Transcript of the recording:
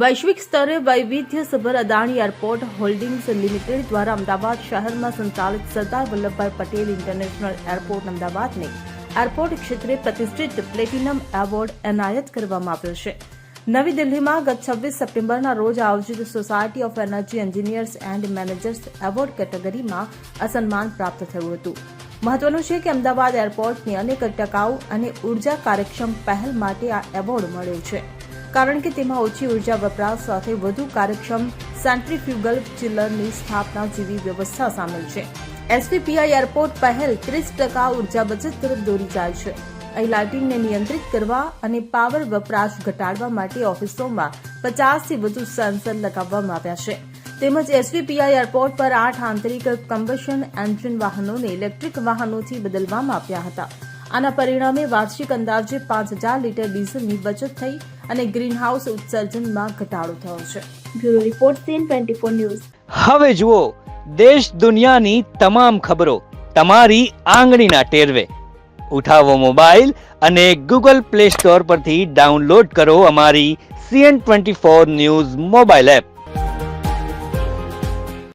વૈશ્વિક સ્તરે વૈવિધ્યસભર અદાણી એરપોર્ટ હોલ્ડિંગ્સ લિમિટેડ દ્વારા અમદાવાદ શહેરમાં સંચાલિત સરદાર વલ્લભભાઈ પટેલ ઇન્ટરનેશનલ એરપોર્ટ અમદાવાદને એરપોર્ટ ક્ષેત્રે પ્રતિષ્ઠિત પ્લેટિનમ એવોર્ડ એનાયત કરવામાં આવ્યો છે. નવી દિલ્હીમાં ગત 26 સપ્ટેમ્બરના રોજ આયોજિત society of energy engineers and managers award કેટેગરીમાં આ સન્માન પ્રાપ્ત થયું હતું. મહત્વનું છે કે અમદાવાદ એરપોર્ટની અનેક ટકાઉ અને ઉર્જા કાર્યક્ષમ પહેલ માટે આ એવોર્ડ મળ્યો છે, કારણ કે તેમાં ઓછી ઉર્જા વપરાશ સાથે વધુ કાર્યક્ષમ સેન્ટ્રીફ્યુગલ ચિલરની સ્થાપના જેવી વ્યવસ્થા સામેલ છે. એસવીપીઆઈ એરપોર્ટ પહેલ 30% ઉર્જા બચત તરફ દોરી જાય છે. અહીં લાઇટિંગને નિયંત્રિત કરવા અને પાવર વપરાશ ઘટાડવા માટે ઓફિસોમાં 50થી વધુ સેન્સર લગાવવામાં આવ્યા છે. તેમજ એસવીપીઆઈ એરપોર્ટ પર 8 આંતરિક કમ્બશન એન્જિન વાહનોને ઇલેક્ટ્રિક વાહનોથી બદલવામાં આવ્યા હતા. આના પરિણામે વાર્ષિક અંદાજે 5000 લીટર ડીઝલની બચત થઈ અને ગ્રીનહાઉસ ઉત્સર્જનમાં ઘટાડો થયો છે. Bureau report CN24 news. હવે જુઓ દેશ દુનિયાની તમામ ખબરો તમારી આંગળીના ટેરવે. ઉઠાવો મોબાઈલ અને Google Play Store પરથી ડાઉનલોડ કરો અમારી CN24 ન્યૂઝ મોબાઈલ એપ.